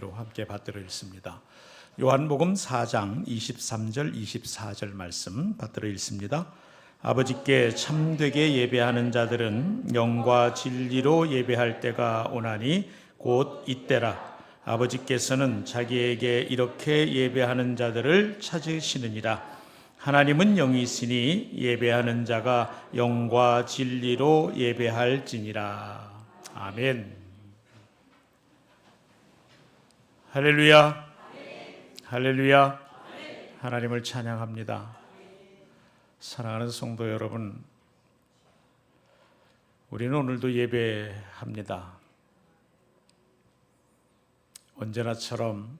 은혜로 함께 받들어 읽습니다. 요한복음 4장 23절 24절 말씀 받들어 읽습니다. 아버지께 참되게 예배하는 자들은 영과 진리로 예배할 때가 오나니 곧 이때라. 아버지께서는 자기에게 이렇게 예배하는 자들을 찾으시느니라. 하나님은 영이시니 예배하는 자가 영과 진리로 예배할지니라. 아멘. 할렐루야. 할렐루야. 하나님을 찬양합니다. 사랑하는 성도 여러분, 우리는 오늘도 예배합니다. 언제나처럼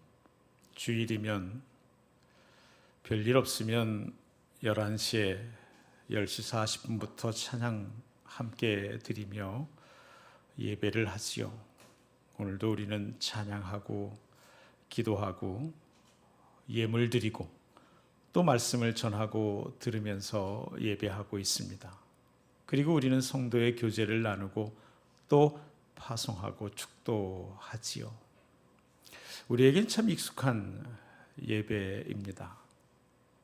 주일이면 별일 없으면 11시에 10시 40분부터 찬양 함께 드리며 예배를 하지요. 오늘도 우리는 찬양하고 기도하고 예물 드리고 또 말씀을 전하고 들으면서 예배하고 있습니다. 그리고 우리는 성도의 교제를 나누고 또 파송하고 축도하지요. 우리에겐 참 익숙한 예배입니다.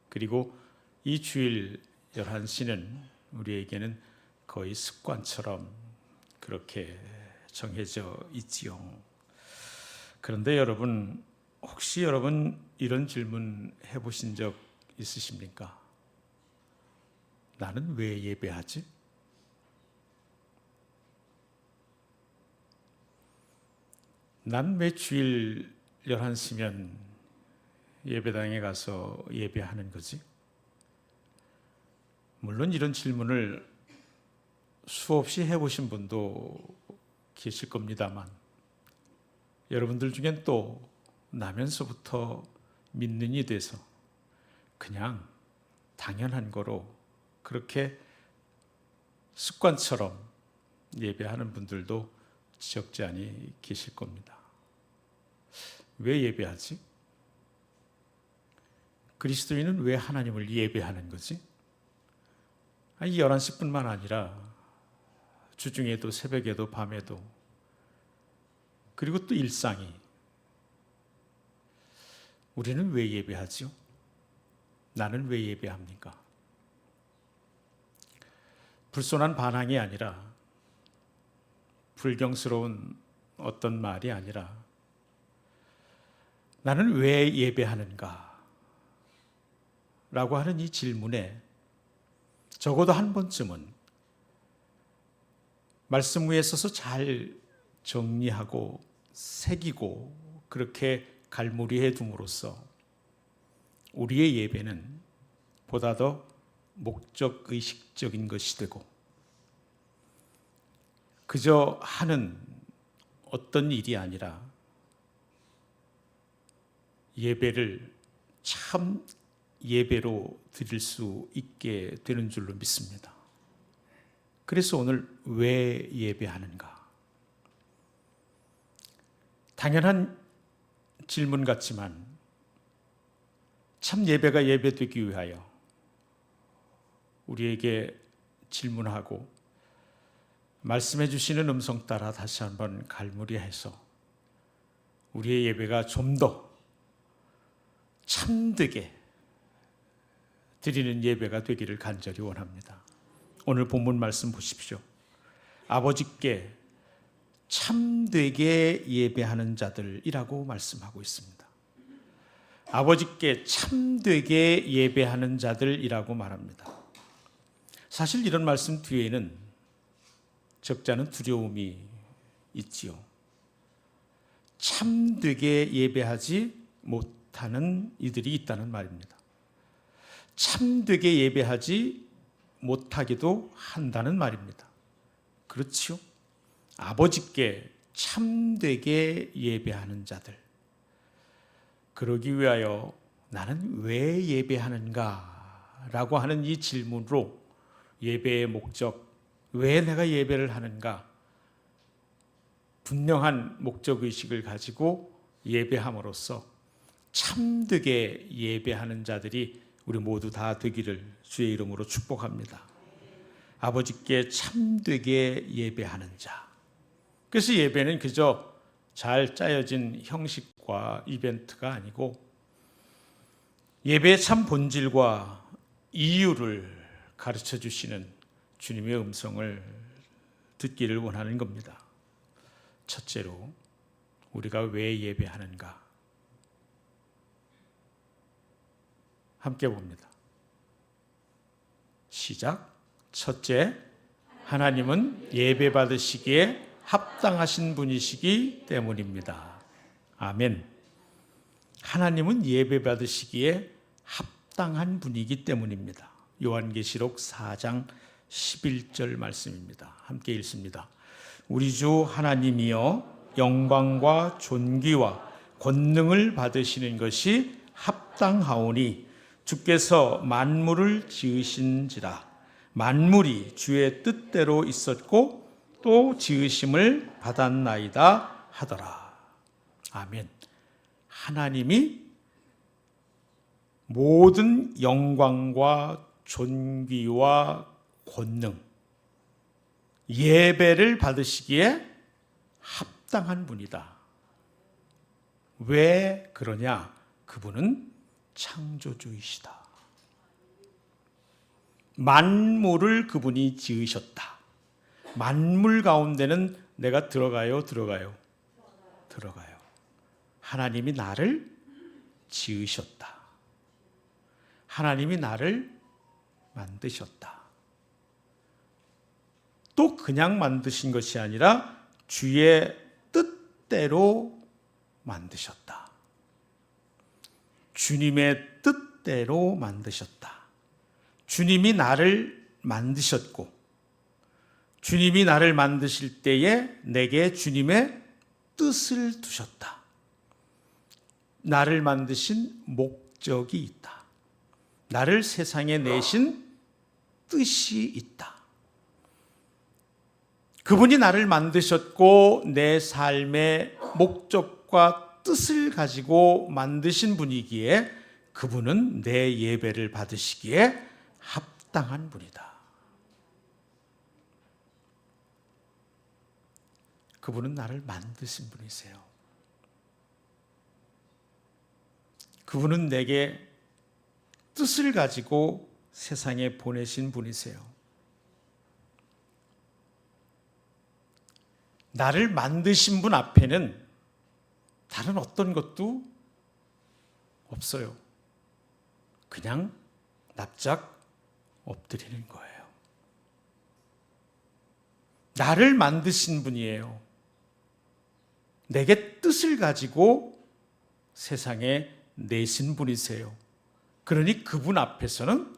그리고 이 주일 11시는 우리에게는 거의 습관처럼 그렇게 정해져 있지요. 그런데 여러분, 혹시 여러분 이런 질문 해보신 적 있으십니까? 나는 왜 예배하지? 난 왜 주일 11시면 예배당에 가서 예배하는 거지? 물론 이런 질문을 수없이 해보신 분도 계실 겁니다만 여러분들 중엔 또 나면서부터 믿는 이 돼서 그냥 당연한 거로 그렇게 습관처럼 예배하는 분들도 적지 않이 계실 겁니다. 왜 예배하지? 그리스도인은 왜 하나님을 예배하는 거지? 아니 11시뿐만 아니라 주중에도 새벽에도 밤에도 그리고 또 일상이 우리는 왜 예배하죠? 나는 왜 예배합니까? 불손한 반항이 아니라 불경스러운 어떤 말이 아니라 나는 왜 예배하는가? 라고 하는 이 질문에 적어도 한 번쯤은 말씀 위에 서서 잘 정리하고 새기고 그렇게 갈무리해 둠으로써 우리의 예배는 보다 더 목적의식적인 것이 되고 그저 하는 어떤 일이 아니라 예배를 참 예배로 드릴 수 있게 되는 줄로 믿습니다. 그래서 오늘 왜 예배하는가? 당연한 질문 같지만 참 예배가 예배되기 위하여 우리에게 질문하고 말씀해 주시는 음성 따라 다시 한번 갈무리해서 우리의 예배가 좀 더 참되게 드리는 예배가 되기를 간절히 원합니다. 오늘 본문 말씀 보십시오. 아버지께 참되게 예배하는 자들이라고 말씀하고 있습니다. 아버지께 참되게 예배하는 자들이라고 말합니다. 사실 이런 말씀 뒤에는 적지 않은 두려움이 있지요. 참되게 예배하지 못하는 이들이 있다는 말입니다. 참되게 예배하지 못하기도 한다는 말입니다. 그렇지요? 아버지께 참되게 예배하는 자들. 그러기 위하여 나는 왜 예배하는가? 라고 하는 이 질문으로 예배의 목적, 왜 내가 예배를 하는가? 분명한 목적의식을 가지고 예배함으로써 참되게 예배하는 자들이 우리 모두 다 되기를 주의 이름으로 축복합니다. 아버지께 참되게 예배하는 자. 그래서 예배는 그저 잘 짜여진 형식과 것과 이벤트가 아니고 예배의 참 본질과 이유를 가르쳐 주시는 주님의 음성을 듣기를 원하는 겁니다. 첫째로 우리가 왜 예배하는가? 함께 봅니다. 시작. 첫째, 하나님은 예배 받으시기에 합당하신 분이시기 때문입니다. 아멘. 하나님은 예배 받으시기에 합당한 분이기 때문입니다. 요한계시록 4장 11절 말씀입니다. 함께 읽습니다. 우리 주 하나님이여 영광과 존귀와 권능을 받으시는 것이 합당하오니 주께서 만물을 지으신지라. 만물이 주의 뜻대로 있었고 또 지으심을 받았나이다 하더라. 아멘. 하나님이 모든 영광과 존귀와 권능, 예배를 받으시기에 합당한 분이다. 왜 그러냐? 그분은 창조주이시다. 만물을 그분이 지으셨다. 만물 가운데는 내가 들어가요? 들어가요. 하나님이 나를 지으셨다. 하나님이 나를 만드셨다. 또 그냥 만드신 것이 아니라 주의 뜻대로 만드셨다. 주님의 뜻대로 만드셨다. 주님이 나를 만드셨고 주님이 나를 만드실 때에 내게 주님의 뜻을 두셨다. 나를 만드신 목적이 있다. 나를 세상에 내신 뜻이 있다. 그분이 나를 만드셨고 내 삶의 목적과 뜻을 가지고 만드신 분이기에 그분은 내 예배를 받으시기에 합당한 분이다. 그분은 나를 만드신 분이세요. 그분은 내게 뜻을 가지고 세상에 보내신 분이세요. 나를 만드신 분 앞에는 다른 어떤 것도 없어요. 그냥 납작 엎드리는 거예요. 나를 만드신 분이에요. 내게 뜻을 가지고 세상에 내신 분이세요. 그러니 그분 앞에서는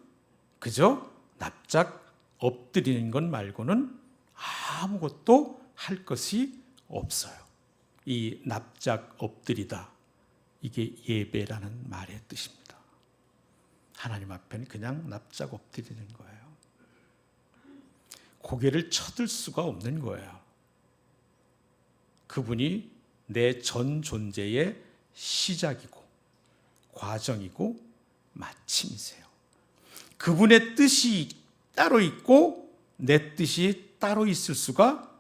그저 납작 엎드리는 것 말고는 아무것도 할 것이 없어요. 이 납작 엎드리다, 이게 예배라는 말의 뜻입니다. 하나님 앞에는 그냥 납작 엎드리는 거예요. 고개를 쳐들 수가 없는 거예요. 그분이 내 전 존재의 시작이고 과정이고 마침이세요. 그분의 뜻이 따로 있고 내 뜻이 따로 있을 수가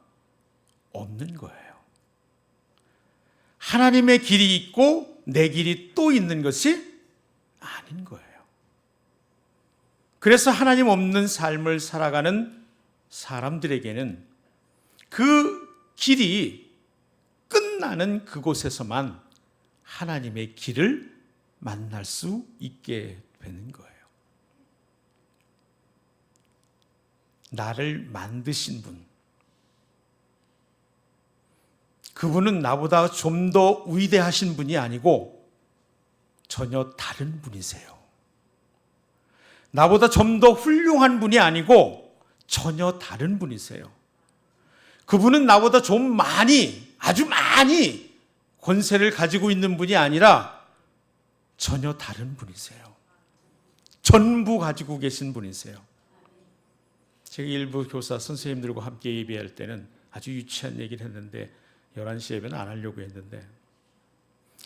없는 거예요. 하나님의 길이 있고 내 길이 또 있는 것이 아닌 거예요. 그래서 하나님 없는 삶을 살아가는 사람들에게는 그 길이 끝나는 그곳에서만 하나님의 길을 만날 수 있게 되는 거예요. 나를 만드신 분, 그분은 나보다 좀 더 위대하신 분이 아니고 전혀 다른 분이세요. 나보다 좀 더 훌륭한 분이 아니고 전혀 다른 분이세요. 그분은 나보다 좀 많이, 아주 많이 권세를 가지고 있는 분이 아니라 전혀 다른 분이세요. 전부 가지고 계신 분이세요. 제가 일부 교사 선생님들과 함께 예배할 때는 아주 유치한 얘기를 했는데 11시 예배는 안 하려고 했는데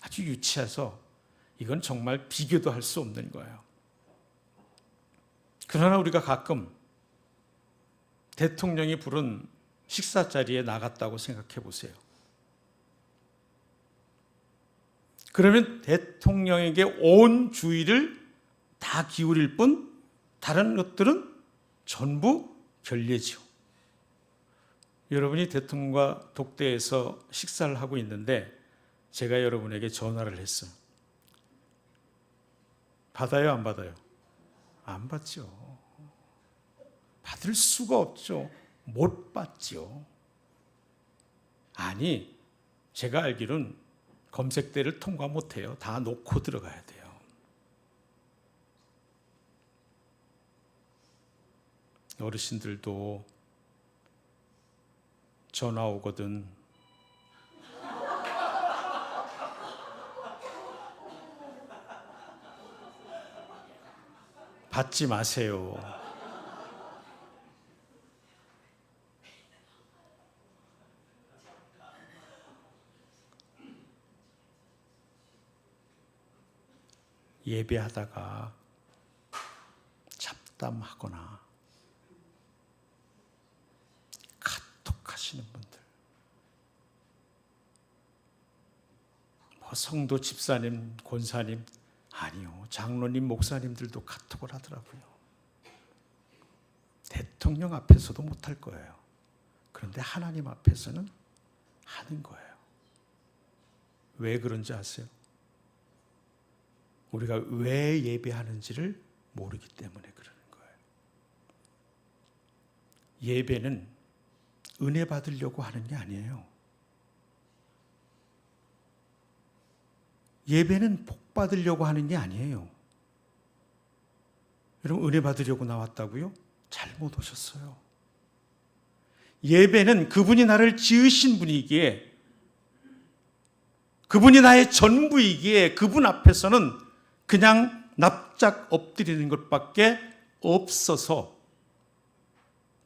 아주 유치해서 이건 정말 비교도 할 수 없는 거예요. 그러나 우리가 가끔 대통령이 부른 식사 자리에 나갔다고 생각해 보세요. 그러면 대통령에게 온 주의를 다 기울일 뿐 다른 것들은 전부 결례지요. 여러분이 대통령과 독대에서 식사를 하고 있는데 제가 여러분에게 전화를 했어요. 받아요, 안 받아요? 안 받죠. 받을 수가 없죠. 못 받죠. 아니, 제가 알기로는 검색대를 통과 못해요. 다 놓고 들어가야 돼요. 어르신들도 전화 오거든. 받지 마세요. 예배하다가 잡담하거나 카톡하시는 분들, 성도 집사님, 권사님, 아니요, 장로님, 목사님들도 카톡을 하더라고요. 대통령 앞에서도 못할 거예요. 그런데 하나님 앞에서는 하는 거예요. 왜 그런지 아세요? 우리가 왜 예배하는지를 모르기 때문에 그러는 거예요. 예배는 은혜 받으려고 하는 게 아니에요. 예배는 복 받으려고 하는 게 아니에요. 여러분, 은혜 받으려고 나왔다고요? 잘못 오셨어요. 예배는 그분이 나를 지으신 분이기에, 그분이 나의 전부이기에 그분 앞에서는 그냥 납작 엎드리는 것밖에 없어서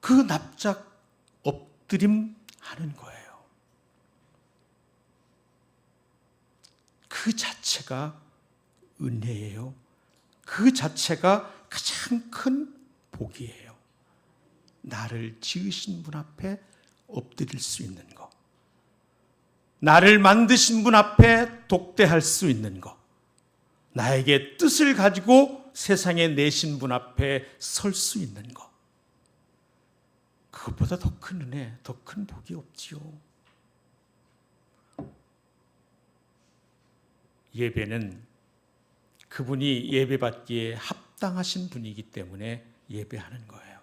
그 납작 엎드림 하는 거예요. 그 자체가 은혜예요. 그 자체가 가장 큰 복이에요. 나를 지으신 분 앞에 엎드릴 수 있는 것, 나를 만드신 분 앞에 독대할 수 있는 것, 나에게 뜻을 가지고 세상에 내신 분 앞에 설 수 있는 것, 그것보다 더 큰 은혜, 더 큰 복이 없지요. 예배는 그분이 예배받기에 합당하신 분이기 때문에 예배하는 거예요.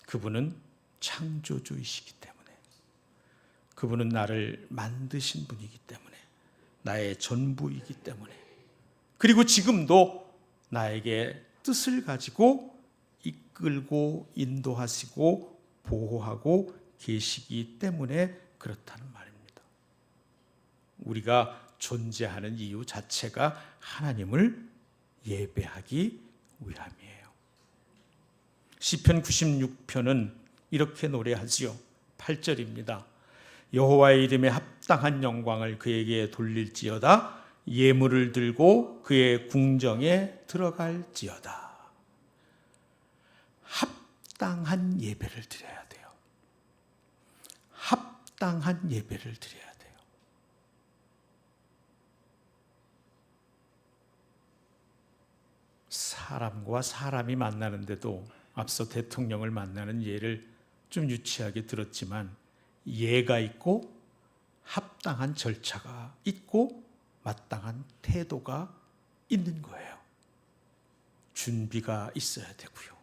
그분은 창조주이시기 때문에, 그분은 나를 만드신 분이기 때문에, 나의 전부이기 때문에, 그리고 지금도 나에게 뜻을 가지고 이끌고 인도하시고 보호하고 계시기 때문에 그렇다는 말입니다. 우리가 존재하는 이유 자체가 하나님을 예배하기 위함이에요. 시편 96편은 이렇게 노래하지요. 8절입니다. 여호와의 이름에 합당한 영광을 그에게 돌릴지어다. 예물을 들고 그의 궁정에 들어갈지어다. 합당한 예배를 드려야 돼요. 합당한 예배를 드려야 돼요. 사람과 사람이 만나는데도 앞서 대통령을 만나는 예를 좀 유치하게 들었지만 예가 있고 합당한 절차가 있고 마땅한 태도가 있는 거예요. 준비가 있어야 되고요.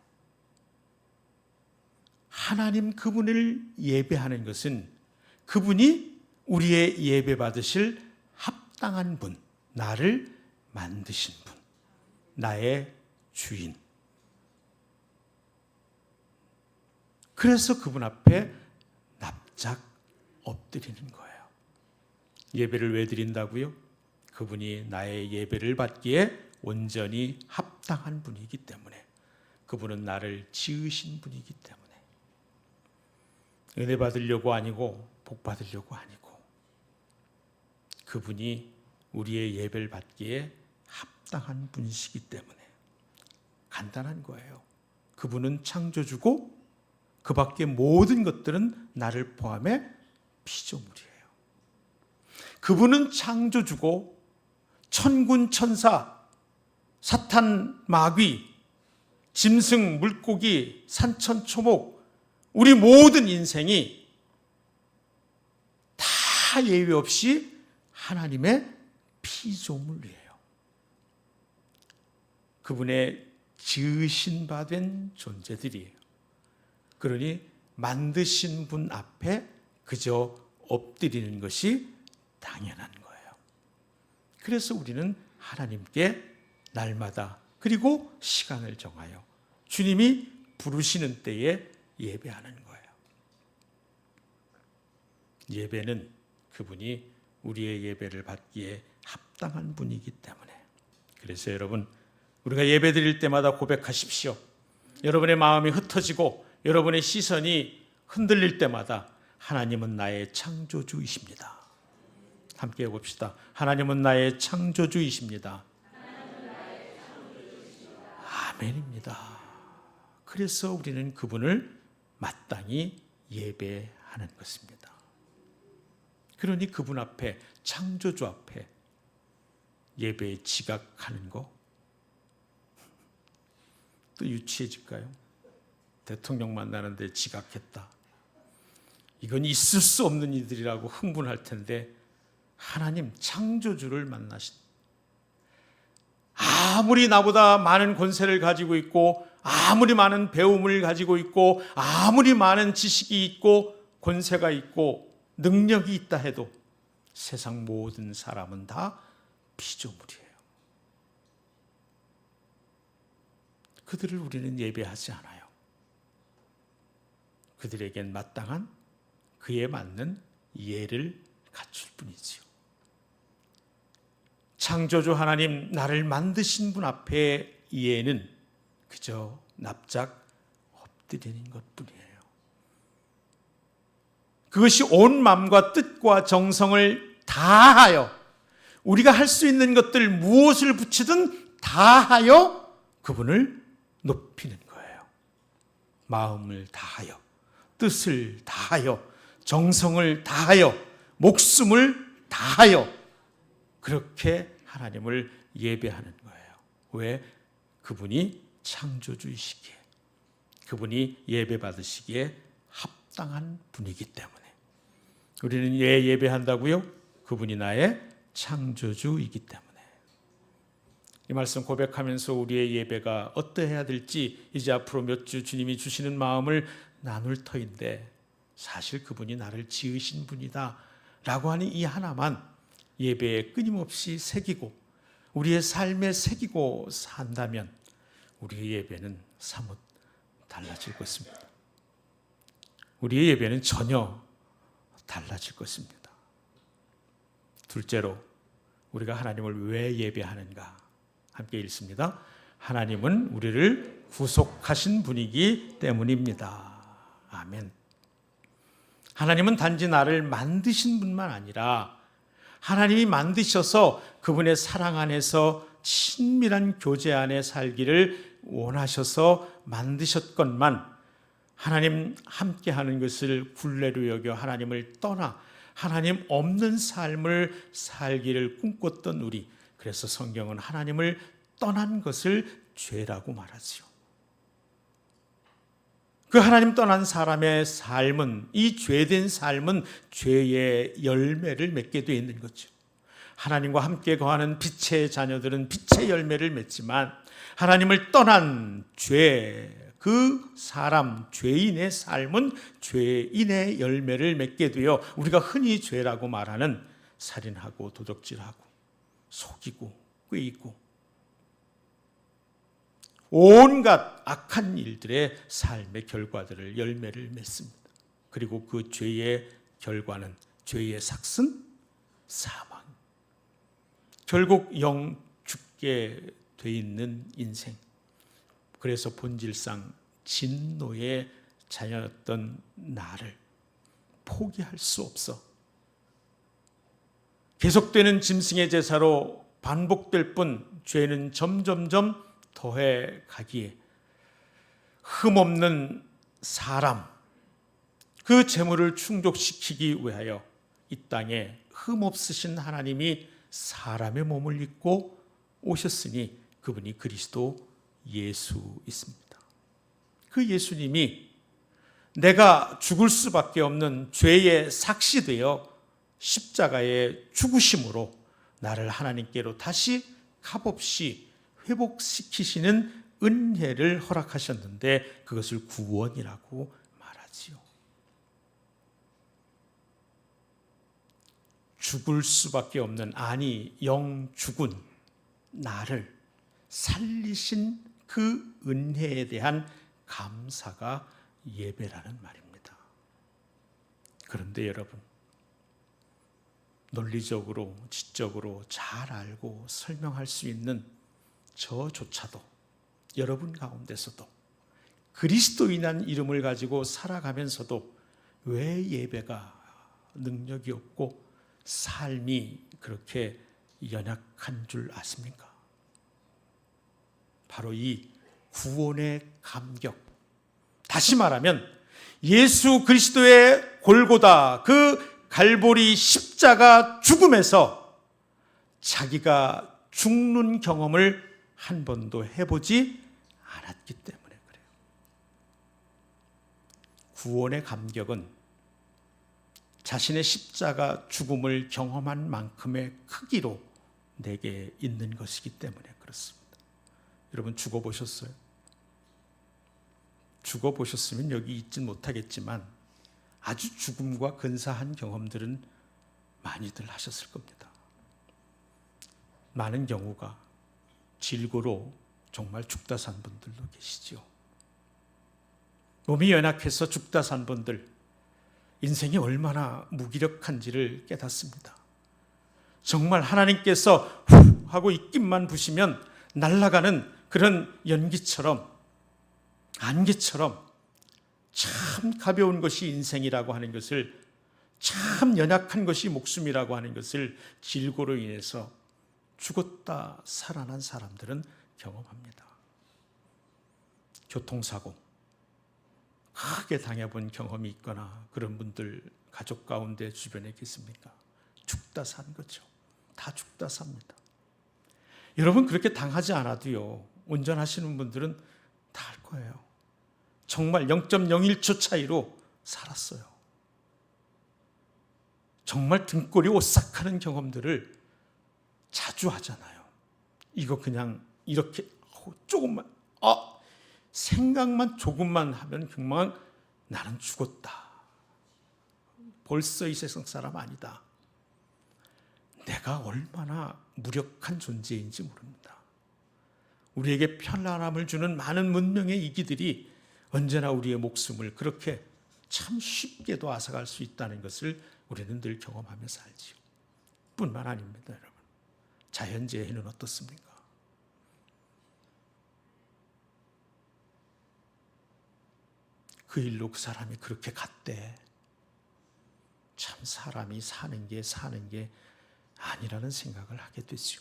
하나님 그분을 예배하는 것은 그분이 우리의 예배 받으실 합당한 분, 나를 만드신 분, 나의 주인. 그래서 그분 앞에 납작 엎드리는 거예요. 예배를 왜 드린다고요? 그분이 나의 예배를 받기에 온전히 합당한 분이기 때문에, 그분은 나를 지으신 분이기 때문에, 은혜 받으려고 아니고 복 받으려고 아니고, 그분이 우리의 예배를 받기에 합당한 분이시기 때문에 간단한 거예요. 그분은 창조주고 그 밖의 모든 것들은 나를 포함해 피조물이에요. 그분은 창조주고 천군 천사, 사탄 마귀, 짐승, 물고기, 산천초목, 우리 모든 인생이 다 예외 없이 하나님의 피조물이에요. 그분의 지으신 바 된 존재들이에요. 그러니 만드신 분 앞에 그저 엎드리는 것이 당연한 거예요. 그래서 우리는 하나님께 날마다 그리고 시간을 정하여 주님이 부르시는 때에 예배하는 거예요. 예배는 그분이 우리의 예배를 받기에 합당한 분이기 때문에. 그래서 여러분, 우리가 예배 드릴 때마다 고백하십시오. 여러분의 마음이 흩어지고 여러분의 시선이 흔들릴 때마다 하나님은 나의 창조주이십니다. 함께 해봅시다. 하나님은 나의 창조주이십니다. 아멘입니다. 그래서 우리는 그분을 마땅히 예배하는 것입니다. 그러니 그분 앞에, 창조주 앞에 예배에 지각하는 거 또 유치해질까요? 대통령 만나는데 지각했다. 이건 있을 수 없는 일들이라고 흥분할 텐데 하나님 창조주를 만나신, 아무리 나보다 많은 권세를 가지고 있고 아무리 많은 배움을 가지고 있고 아무리 많은 지식이 있고 권세가 있고 능력이 있다 해도 세상 모든 사람은 다 피조물이에요. 그들을 우리는 예배하지 않아요. 그들에겐 마땅한 그에 맞는 예를 갖출 뿐이지요. 창조주 하나님, 나를 만드신 분 앞에 예는 그저 납작 엎드리는 것뿐이에요. 그것이 온 마음과 뜻과 정성을 다하여, 우리가 할 수 있는 것들 무엇을 붙이든 다하여 그분을 높이는 거예요. 마음을 다하여, 뜻을 다하여, 정성을 다하여, 목숨을 다하여 그렇게 하나님을 예배하는 거예요. 왜? 그분이 창조주이시기에, 그분이 예배받으시기에 합당한 분이기 때문에. 우리는 왜 예배한다고요? 그분이 나의 창조주이기 때문에. 이 말씀 고백하면서 우리의 예배가 어떠해야 될지 이제 앞으로 몇 주 주님이 주시는 마음을 나눌 터인데, 사실 그분이 나를 지으신 분이다 라고 하는 이 하나만 예배에 끊임없이 새기고 우리의 삶에 새기고 산다면 우리의 예배는 사뭇 달라질 것입니다. 우리의 예배는 전혀 달라질 것입니다. 둘째로, 우리가 하나님을 왜 예배하는가? 함께 읽습니다. 하나님은 우리를 구속하신 분이기 때문입니다. 아멘. 하나님은 단지 나를 만드신 분만 아니라 하나님이 만드셔서 그분의 사랑 안에서 친밀한 교제 안에 살기를 원하셔서 만드셨건만, 하나님 함께하는 것을 굴레로 여겨 하나님을 떠나 하나님 없는 삶을 살기를 꿈꿨던 우리, 그래서 성경은 하나님을 떠난 것을 죄라고 말하지요. 그 하나님 떠난 사람의 삶은, 이 죄된 삶은 죄의 열매를 맺게 되어 있는 거죠. 하나님과 함께 거하는 빛의 자녀들은 빛의 열매를 맺지만 하나님을 떠난 죄, 그 사람, 죄인의 삶은 죄인의 열매를 맺게 되어 우리가 흔히 죄라고 말하는 살인하고 도적질하고 속이고 꾀이고 온갖 악한 일들의 삶의 결과들을, 열매를 맺습니다. 그리고 그 죄의 결과는, 죄의 삭은 사망. 결국 영 죽게 돼 있는 인생. 그래서 본질상 진노의 자녀였던 나를 포기할 수 없어. 계속되는 짐승의 제사로 반복될 뿐 죄는 점점점 더해 가기에 흠없는 사람, 그 재물을 충족시키기 위하여 이 땅에 흠없으신 하나님이 사람의 몸을 입고 오셨으니 그분이 그리스도 예수이십니다. 그 예수님이 내가 죽을 수밖에 없는 죄의 삭시되어 십자가에 죽으심으로 나를 하나님께로 다시 값없이 회복시키시는 은혜를 허락하셨는데 그것을 구원이라고 말하지요. 죽을 수밖에 없는, 아니 영 죽은 나를 살리신 그 은혜에 대한 감사가 예배라는 말입니다. 그런데 여러분, 논리적으로 지적으로 잘 알고 설명할 수 있는 저조차도 여러분 가운데서도 그리스도인이라는 이름을 가지고 살아가면서도 왜 예배가 능력이 없고 삶이 그렇게 연약한 줄 아십니까? 바로 이 구원의 감격, 다시 말하면 예수 그리스도의 골고다, 그 갈보리 십자가 죽음에서 자기가 죽는 경험을 한 번도 해보지 않았기 때문에 그래요. 구원의 감격은 자신의 십자가 죽음을 경험한 만큼의 크기로 내게 있는 것이기 때문에 그렇습니다. 여러분 죽어보셨어요? 죽어보셨으면 여기 있진 못하겠지만 아주 죽음과 근사한 경험들은 많이들 하셨을 겁니다. 많은 경우가 질고로 정말 죽다 산 분들도 계시죠. 몸이 연약해서 죽다 산 분들, 인생이 얼마나 무기력한지를 깨닫습니다. 정말 하나님께서 후 하고 입김만 부시면 날아가는 그런 연기처럼, 안개처럼 참 가벼운 것이 인생이라고 하는 것을, 참 연약한 것이 목숨이라고 하는 것을 질고로 인해서 죽었다 살아난 사람들은 경험합니다. 교통사고 크게 당해본 경험이 있거나 그런 분들 가족 가운데 주변에 계십니까? 죽다 산 거죠. 다 죽다 삽니다. 여러분 그렇게 당하지 않아도요, 운전하시는 분들은 다 알 거예요. 정말 0.01초 차이로 살았어요. 정말 등골이 오싹하는 경험들을 자주 하잖아요. 이거 그냥 이렇게 조금만, 생각만 조금만 하면 그만 나는 죽었다. 벌써 이 세상 사람 아니다. 내가 얼마나 무력한 존재인지 모릅니다. 우리에게 편안함을 주는 많은 문명의 이기들이 언제나 우리의 목숨을 그렇게 참 쉽게도 앗아갈 수 있다는 것을 우리는 늘 경험하면서 알지요. 뿐만 아닙니다, 여러분. 자연재해는 어떻습니까? 그 일로 그 사람이 그렇게 갔대. 참 사람이 사는 게 아니라는 생각을 하게 되지요.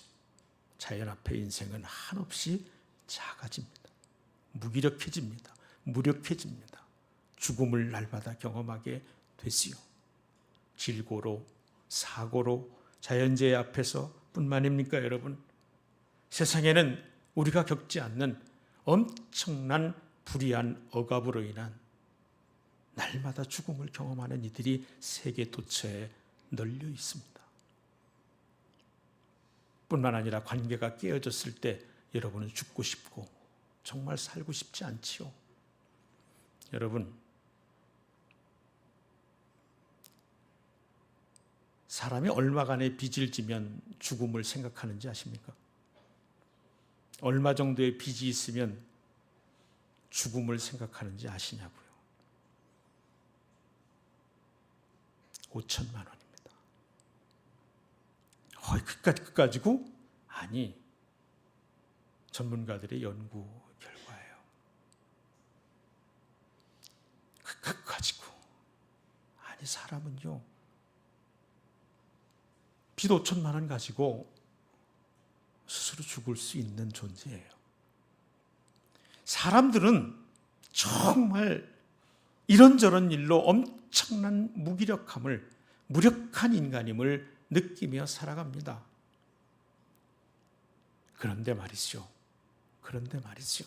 자연 앞에 인생은 한없이 작아집니다. 무기력해집니다. 무력해집니다. 죽음을 날마다 경험하게 되지요. 질고로, 사고로, 자연재해 앞에서 뿐만입니까, 여러분? 세상에는 우리가 겪지 않는 엄청난 불의한 억압으로 인한 날마다 죽음을 경험하는 이들이 세계 도처에 널려 있습니다. 뿐만 아니라 관계가 깨어졌을 때 여러분은 죽고 싶고 정말 살고 싶지 않지요. 여러분, 사람이 얼마간의 빚을 지면 죽음을 생각하는지 아십니까? 얼마 정도의 빚이 있으면 죽음을 생각하는지 아시냐고요? 5천만 원입니다. 그것 가지고? 아니, 전문가들의 연구 결과예요. 그것 가지고? 아니, 사람은요, 빚 5천만 원 가지고 스스로 죽을 수 있는 존재예요. 사람들은 정말 이런저런 일로 엄청난 무기력함을, 무력한 인간임을 느끼며 살아갑니다. 그런데 말이죠. 그런데 말이죠.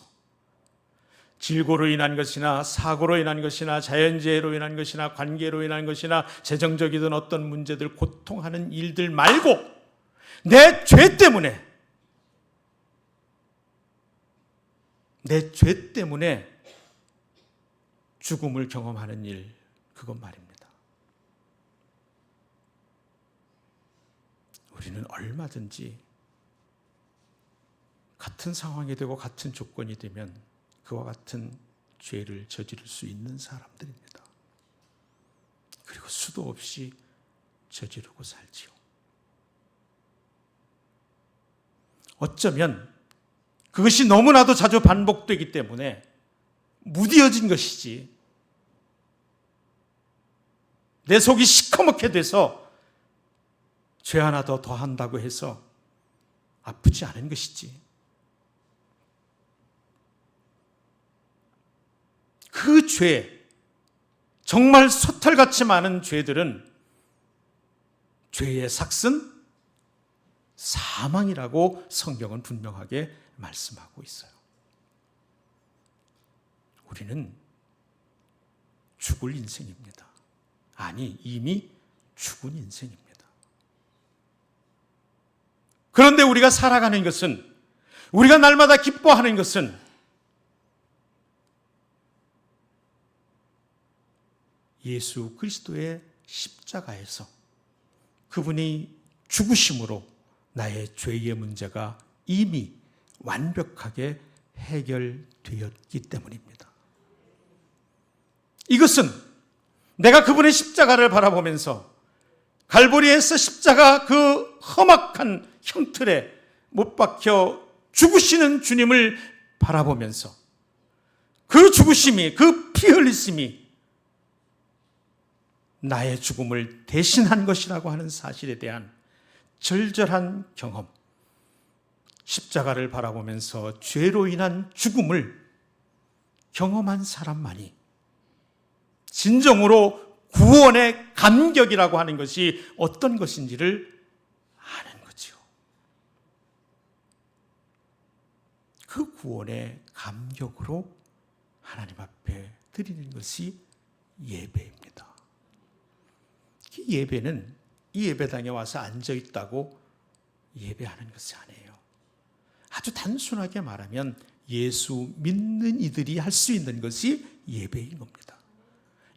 질고로 인한 것이나 사고로 인한 것이나 자연재해로 인한 것이나 관계로 인한 것이나 재정적이든 어떤 문제들, 고통하는 일들 말고 내 죄 때문에, 내 죄 때문에 죽음을 경험하는 일, 그건 말입니다. 우리는 얼마든지 같은 상황이 되고 같은 조건이 되면 그와 같은 죄를 저지를 수 있는 사람들입니다. 그리고 수도 없이 저지르고 살지요. 어쩌면 그것이 너무나도 자주 반복되기 때문에 무뎌진 것이지, 내 속이 시커멓게 돼서 죄 하나 더 더한다고 해서 아프지 않은 것이지, 그 죄, 정말 솥털같이 많은 죄들은 죄의 삭은 사망이라고 성경은 분명하게 말씀하고 있어요. 우리는 죽을 인생입니다. 아니, 이미 죽은 인생입니다. 그런데 우리가 살아가는 것은, 우리가 날마다 기뻐하는 것은 예수 그리스도의 십자가에서 그분이 죽으심으로 나의 죄의 문제가 이미 완벽하게 해결되었기 때문입니다. 이것은 내가 그분의 십자가를 바라보면서 갈보리에서 십자가 그 험악한 형틀에 못 박혀 죽으시는 주님을 바라보면서 그 죽으심이, 그 피 흘리심이 나의 죽음을 대신한 것이라고 하는 사실에 대한 절절한 경험, 십자가를 바라보면서 죄로 인한 죽음을 경험한 사람만이 진정으로 구원의 감격이라고 하는 것이 어떤 것인지를 아는 거죠. 그 구원의 감격으로 하나님 앞에 드리는 것이 예배입니다. 이 예배는 이 예배당에 와서 앉아있다고 예배하는 것이 아니에요. 아주 단순하게 말하면 예수 믿는 이들이 할 수 있는 것이 예배인 겁니다.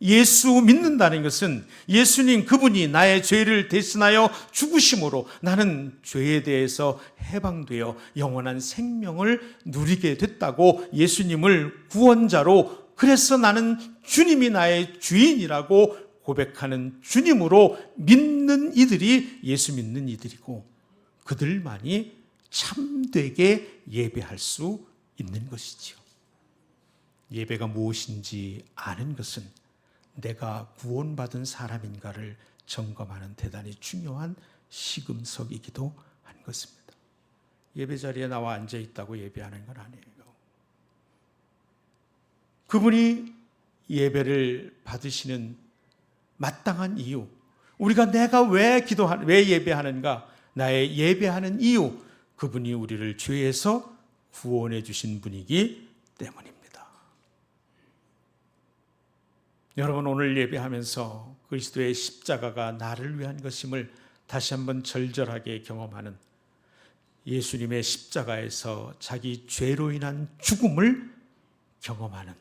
예수 믿는다는 것은 예수님 그분이 나의 죄를 대신하여 죽으심으로 나는 죄에 대해서 해방되어 영원한 생명을 누리게 됐다고, 예수님을 구원자로, 그래서 나는 주님이 나의 주인이라고 고백하는 주님으로 믿는 이들이 예수 믿는 이들이고, 그들만이 참되게 예배할 수 있는 것이지요. 예배가 무엇인지 아는 것은 내가 구원받은 사람인가를 점검하는 대단히 중요한 시금석이기도 한 것입니다. 예배 자리에 나와 앉아 있다고 예배하는 건 아니에요. 그분이 예배를 받으시는 마땅한 이유, 우리가 내가 왜 예배하는가, 나의 예배하는 이유, 그분이 우리를 죄에서 구원해 주신 분이기 때문입니다. 여러분, 오늘 예배하면서 그리스도의 십자가가 나를 위한 것임을 다시 한번 절절하게 경험하는, 예수님의 십자가에서 자기 죄로 인한 죽음을 경험하는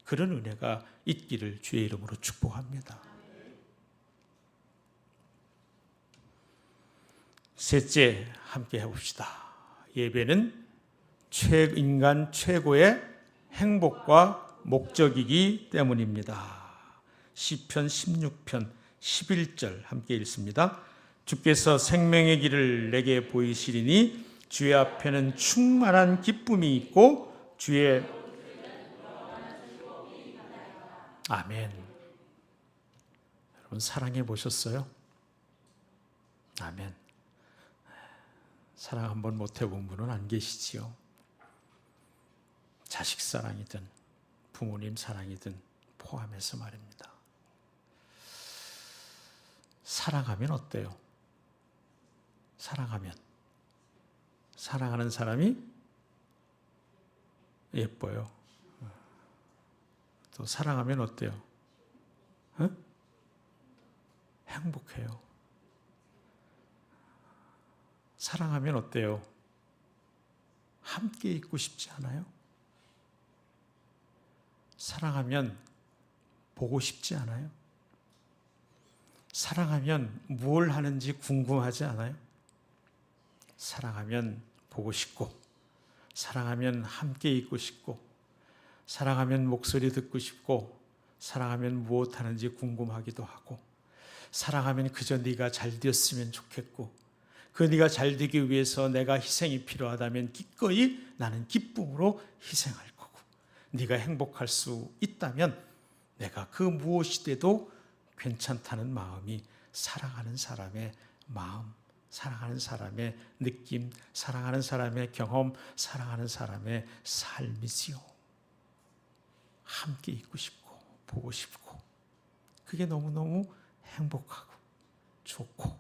그런 은혜가 있기를 주의 이름으로 축복합니다. 셋째, 함께 해봅시다. 예배는 인간 최고의 행복과 목적이기 때문입니다. 시편 16편 11절 함께 읽습니다. 주께서 생명의 길을 내게 보이시리니 주의 앞에는 충만한 기쁨이 있고 주의 아멘. 여러분, 사랑해 보셨어요? 아멘. 사랑 한번 못 해본 분은 안 계시지요. 자식 사랑이든 부모님 사랑이든 포함해서 말입니다. 사랑하면 어때요? 사랑하면 사랑하는 사람이 예뻐요. 또 사랑하면 어때요? 행복해요. 사랑하면 어때요? 함께 있고 싶지 않아요? 사랑하면 보고 싶지 않아요? 사랑하면 뭘 하는지 궁금하지 않아요? 사랑하면 보고 싶고, 사랑하면 함께 있고 싶고, 사랑하면 목소리 듣고 싶고, 사랑하면 무엇 하는지 궁금하기도 하고, 사랑하면 그저 네가 잘 되었으면 좋겠고, 그 네가 잘 되기 위해서 내가 희생이 필요하다면 기꺼이 나는 기쁨으로 희생할 거고, 네가 행복할 수 있다면 내가 그 무엇이돼도 괜찮다는 마음이 사랑하는 사람의 마음, 사랑하는 사람의 느낌, 사랑하는 사람의 경험, 사랑하는 사람의 삶이지요. 함께 있고 싶고 보고 싶고, 그게 너무너무 행복하고 좋고,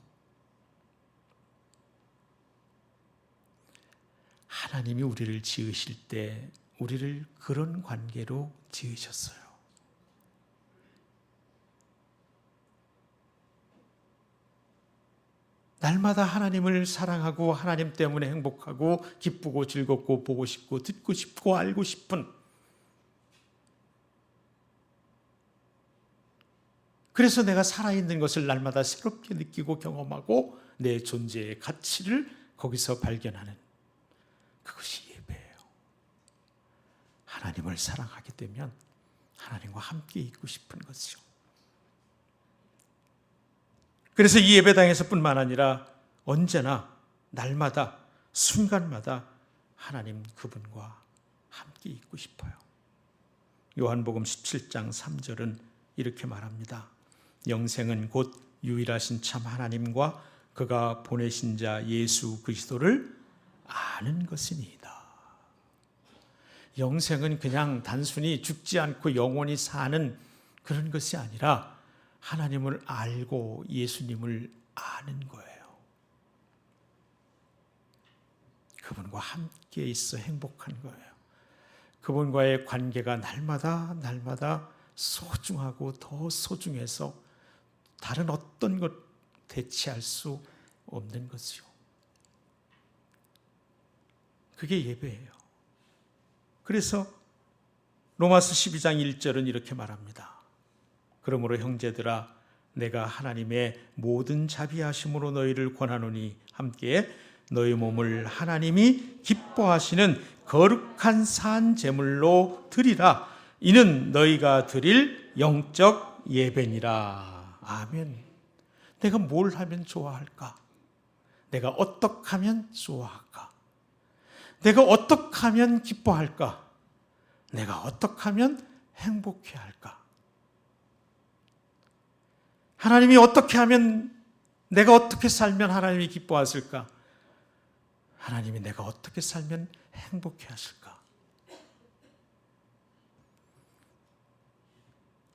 하나님이 우리를 지으실 때 우리를 그런 관계로 지으셨어요. 날마다 하나님을 사랑하고 하나님 때문에 행복하고 기쁘고 즐겁고 보고 싶고 듣고 싶고 알고 싶은, 그래서 내가 살아있는 것을 날마다 새롭게 느끼고 경험하고 내 존재의 가치를 거기서 발견하는, 그것이 예배예요. 하나님을 사랑하게 되면 하나님과 함께 있고 싶은 것이죠. 그래서 이 예배당에서뿐만 아니라 언제나 날마다 순간마다 하나님 그분과 함께 있고 싶어요. 요한복음 17장 3절은 이렇게 말합니다. 영생은 곧 유일하신 참 하나님과 그가 보내신 자 예수 그리스도를 아는 것이니이다. 영생은 그냥 단순히 죽지 않고 영원히 사는 그런 것이 아니라 하나님을 알고 예수님을 아는 거예요. 그분과 함께 있어 행복한 거예요. 그분과의 관계가 날마다 소중하고 더 소중해서 다른 어떤 것 대체할 수 없는 것이요. 그게 예배예요. 그래서 로마서 12장 1절은 이렇게 말합니다. 그러므로 형제들아, 내가 하나님의 모든 자비하심으로 너희를 권하노니 함께 너희 몸을 하나님이 기뻐하시는 거룩한 산 제물로 드리라. 이는 너희가 드릴 영적 예배니라. 아멘. 내가 뭘 하면 좋아할까? 내가 어떻게 하면 좋아할까? 내가 어떻게 하면 기뻐할까? 내가 어떻게 하면 행복해할까? 하나님이 어떻게 하면, 내가 어떻게 살면 하나님이 기뻐하실까? 하나님이 내가 어떻게 살면 행복해 하실까?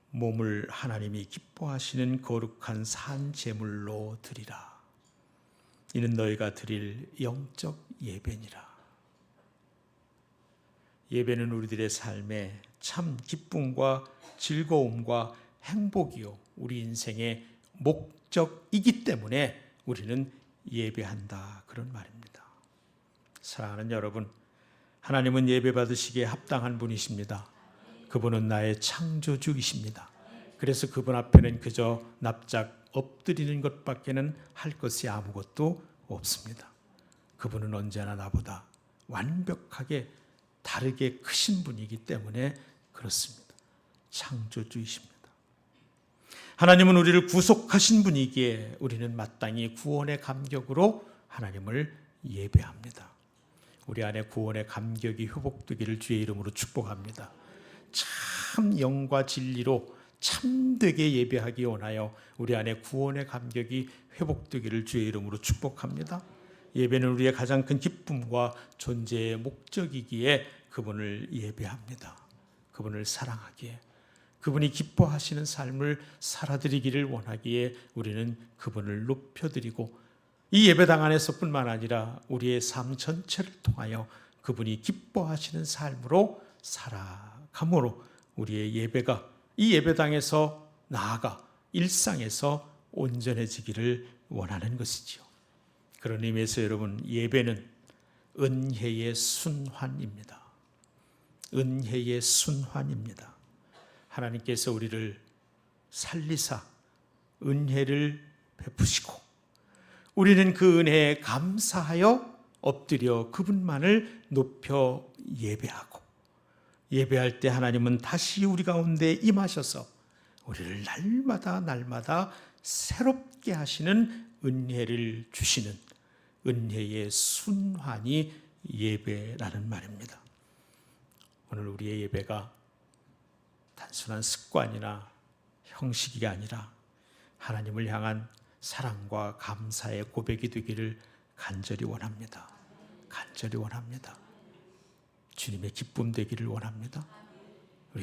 몸을 하나님이 기뻐하시는 거룩한 산 제물로 드리라. 이는 너희가 드릴 영적 예배니라. 예배는 우리들의 삶에 참 기쁨과 즐거움과 행복이요, 우리 인생의 목적이기 때문에 우리는 예배한다, 그런 말입니다. 사랑하는 여러분, 하나님은 예배 받으시기에 합당한 분이십니다. 그분은 나의 창조주이십니다. 그래서 그분 앞에는 그저 납작 엎드리는 것밖에는 할 것이 아무것도 없습니다. 그분은 언제나 나보다 완벽하게 다르게 크신 분이기 때문에 그렇습니다. 창조주이십니다. 하나님은 우리를 구속하신 분이기에 우리는 마땅히 구원의 감격으로 하나님을 예배합니다. 우리 안에 구원의 감격이 회복되기를 주의 이름으로 축복합니다. 참 영과 진리로 참되게 예배하기 원하여 우리 안에 구원의 감격이 회복되기를 주의 이름으로 축복합니다. 예배는 우리의 가장 큰 기쁨과 존재의 목적이기에 그분을 예배합니다. 그분을 사랑하기에, 그분이 기뻐하시는 삶을 살아드리기를 원하기에 우리는 그분을 높여드리고 이 예배당 안에서뿐만 아니라 우리의 삶 전체를 통하여 그분이 기뻐하시는 삶으로 살아감으로 우리의 예배가 이 예배당에서 나아가 일상에서 온전해지기를 원하는 것이지요. 그런 의미에서 여러분, 예배는 은혜의 순환입니다. 은혜의 순환입니다. 하나님께서 우리를 살리사 은혜를 베푸시고 우리는 그 은혜에 감사하여 엎드려 그분만을 높여 예배하고, 예배할 때 하나님은 다시 우리 가운데 임하셔서 우리를 날마다 새롭게 하시는 은혜를 주시는 은혜의 순환이 예배라는 말입니다. 오늘 우리의 예배가 단순한 습관이나 형식이 아니라 하나님을 향한 사랑과 감사의 고백이 되기를 간절히 원합니다. 간절히 원합니다. 주님의 기쁨 되기를 원합니다.